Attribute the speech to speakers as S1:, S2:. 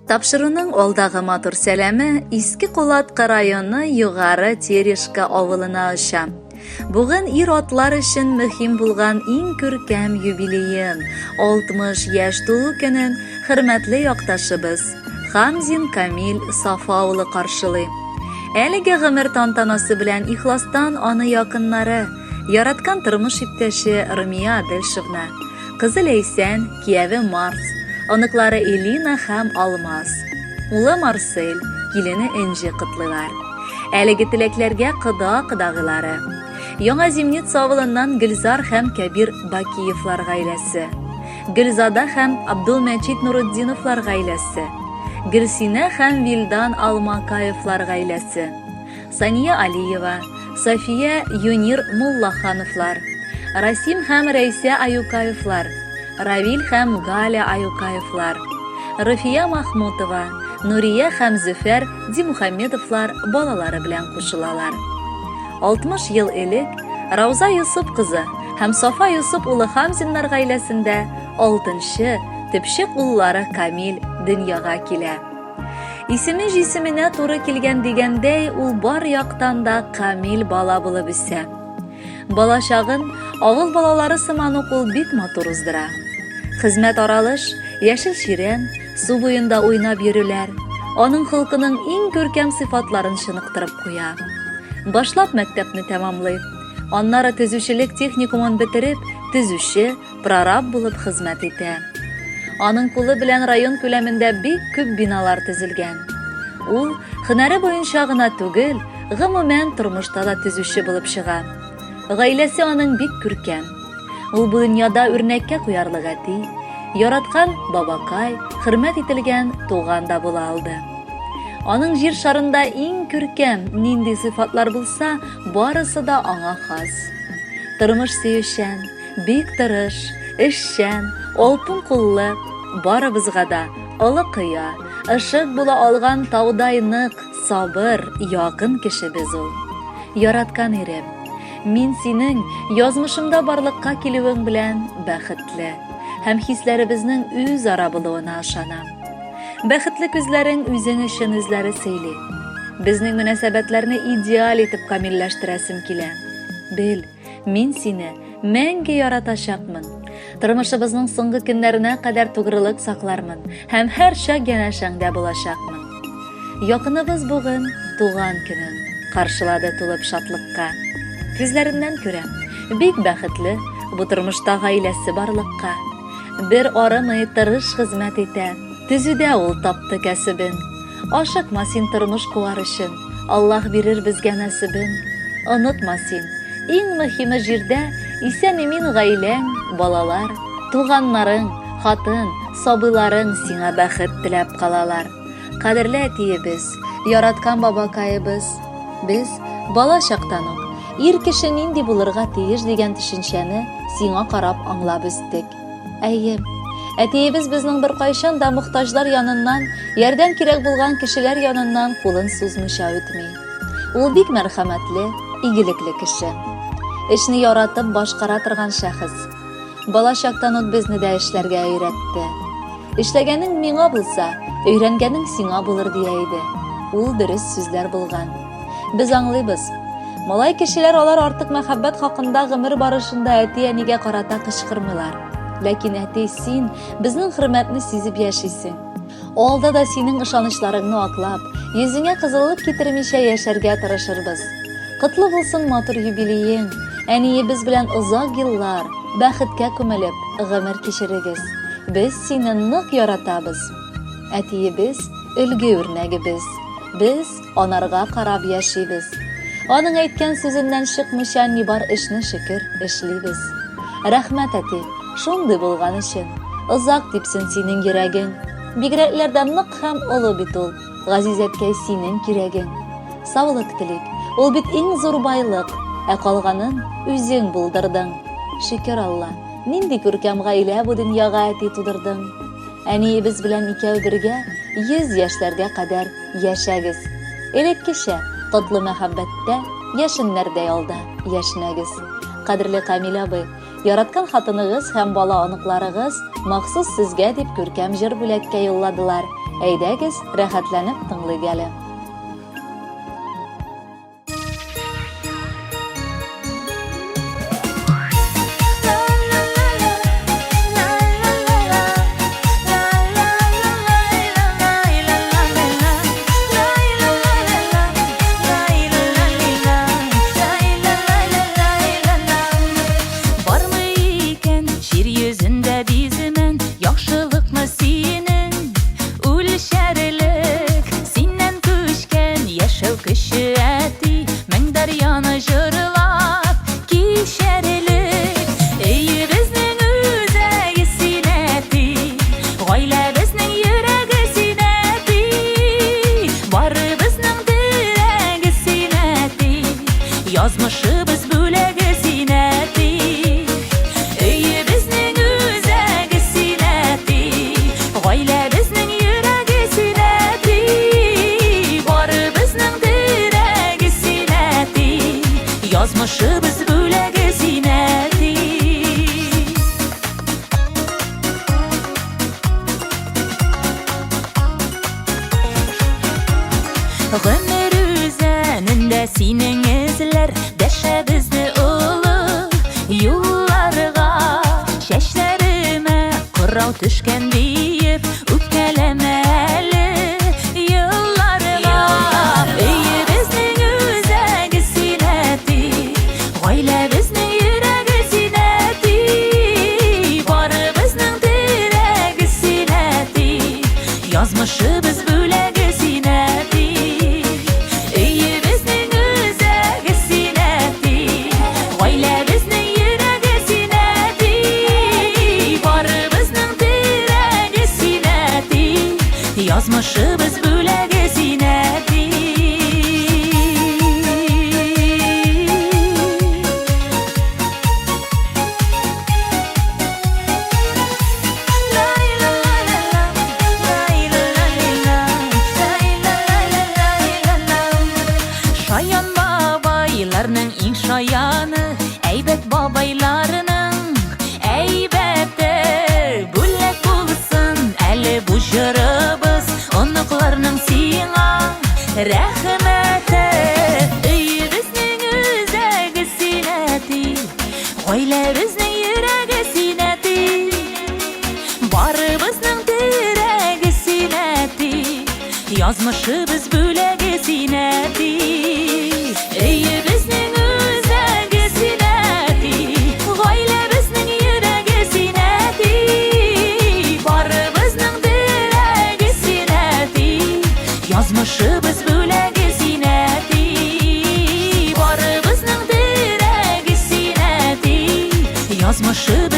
S1: Тапшыруның алдагы матур сәләме Иске Кулатка районы Югары Терешка авылына аша. Бүген ир-атлар өчен мөһим булган иң күркәм юбилейын, 60 яшь тулу көнен хөрмәтле якташыбыз Хамзин Камил Сафа улы каршылый. Әлеге гомер тантанасы белән ихластан аны якыннары, яраткан тормыш иптәше Румия Дәлшевна, кызы Ләйсән, кияве Марс, оныклары Элина һәм Алмаз, улы Марсель, килене Энҗи кытлыйлар. Әлеге теләкләргә кыдагылары. Яңа Зимниц авылыннан Гөлзар һәм Кәбир Бакиевлар гаиләсе, Гөлзада һәм Абдулмәҗид Нуруддиновлар гаиләсе, Гөлсинә һәм Вилдан Алмакаевлар гаиләсе, Сания Алиева, София Юнир Муллахановлар, Расим һәм Рәйсә Аюкаевлар, Равил һәм Галя Аюкаевлар, Рафия Махмутова, Нурия һәм Зөфәр Димухамедовлар балалары белән кушылалар. 60 ел элек Рауза Юсуп кызы һәм Сафа Юсуп улы Хамзиннар гаиләсендә 6-нчы төпчек уллары Камил дөньяга килә. Исеме җисеменә туры килгән дигәндәй, ул бар яктан да камил бала булып үсә. Балачагын авыл балалары сыман ук ул бик матур уздыра. Хезмәт аралыш, яшел ширән, су буенда уйнап йөрүләр, аның холкының иң күркәм сыйфатларын чыныктырып куя. Башлап мәктәпне тәмамлый, аннары төзүчелек техникумын бетереп, төзүче, прораб булып хезмәт итә. Аның кулы белән район күләмендә бик күп биналар төзелгән. Ул һөнәре буенча гына түгел, гомумән тормышта да төзүче булып чыга. Гаиләсе аның бик күркәм. Ул бу дөньяда үрнәккә куярлык әти, яраткан бабакай, хөрмәт ителгән туган да була алды. Аның җир шарында иң күркәм нинди сыйфатлар булса, барысы да аңа хас. Тормыш сөючән, бик тырыш, эшчән, алтын куллы, барыбызга да олы кыя, ышык була алган таудай нык, сабыр, якын кешебез ул. Яраткан ирем, мин синең язмышымда барлыкка килүең белән бәхетле һәм хисләребезнең үзара булуына ышанам. Бәхетле күзләрең үзең өчен үзләре сөйли. Безнең мөнәсәбәтләрне идеаль итеп камилләштерәсем килә. Бел, мин сине мәңге яратачакмын. Тормышыбызның соңгы көннәренә кадәр тугрылык саклармын һәм һәр чак янәшәңдә булачакмын. Якыныбыз бүген туган көнен каршылады тулып шатлыкка. Күзләреннән күрәм, бик бәхетле, бу тормышта гаиләсе барлыкка. Бер арымый тырыш хезмәт итә, төзүдә ул тапты кәсебен. Ашыкма син тормыш куар өчен, Аллаһ бирер безгә нәсибен. Онытма син, иң мөһиме җирдә исән-имин гаиләң, балалар, туганнарың, хатын, сабыйларың сиңа бәхет теләп калалар. Кадерле әтиебез, яраткан бабакайыбыз, без бала чактан ук ир кеше нинди булырга тиеш дигән төшенчәне сиңа карап аңлап үстек. Әйе, әтиебез безнең бер кайчан да мохтаҗлар яныннан, ярдәм кирәк булган кешеләр яныннан кулын сузмыйча үтми. Ул бик мәрхәмәтле, игелекле кеше. Эшне яратып башкара торган шәхес. Балачактан ук безне дә эшләргә өйрәтте. Эшләгәнең миңа булса, өйрәнгәнең сиңа булыр дия иде. Ул дөрес сүзләр булган. Без аңлыйбыз. Малай кешеләр алар артык мәхәббәт хакында гомер барышында әти-әнигә карата кычкырмыйлар. Ләкин әти, син безнең хөрмәтне сизеп яшисең. Алда да синең ышанычларыңны аклап, йөзеңә кызыллык китермичә яшәргә тырышырбыз. Котлы булсын матур юбилейең. Әниебез белән озак еллар бәхеткә күмелеп гомер кичерегез. Без сине нык яратабыз. Әтиебез өлге үрнәгебез. Без анарга карап яшибез. Аның әйткән сүзеннән чыкмыйча ни бар эшне шөкер эшлибез. Рәхмәт әти, шундый булган өчен. Озак типсен синең йөрәгең. Бигрәкләрдән нык һәм олы бит ул. Газизәткә синең кирәгең. Саулык телик. Ул бит иң зур байлык. Калганын үзең булдырдың. Шөкер Алла, нинди күркәм гаилә бу дөньяга әти тудырдың. Әниебез белән икәү бергә 100 яшьләргә кадәр яшәгез. Элеккечә татлы мәхәббәттә, яшеннәрдә ялда яшнәгез. Кадерле Камил абый, яраткан хатыныгыз һәм бала аныкларыгыз махсус сезгә дип күркәм җыр бүләккә юлладылар. Әйдәгез, рәхәтләнеп тыңлыйк әле.
S2: Yazmışыбыз бүлеге синәти, өйе безнең үзәге синәти, гаилә безнең йөрәге синәти, бары безнең терәге синәти, язмышыбыз бүлеге синәти. Гомер үзәнендә синең эзләр дәшәбезне улы юлларга, чәчләремә кырау төшкән диеп үпкәләмә әле юлларга. Өйе безнең үзәге синәти, гаилә безнең йөрәге синәти, бары безнең терәге синәти, язмышыбыз бүлеге синәти. Язмышыбыз бүлеге синәти. Шаян бабайларның иң шаяны, әйбәт бабайларының әйбәте, бүләк булсын әле бу җырыбыз, оныкларның сиңа рәхмәте. Өйе безнең үзәге синәти, гаилә безнең йөрәге синәти, бары безнең терәге синәти, язмышыбыз бүлеге синәти. Өйе безнең үзәге синәти, гаилә безнең йөрәге синәти, бары безнең терәге синәти, язмышыбыз бүлеге синәти, бары безнең терәге синәти, язмышыбыз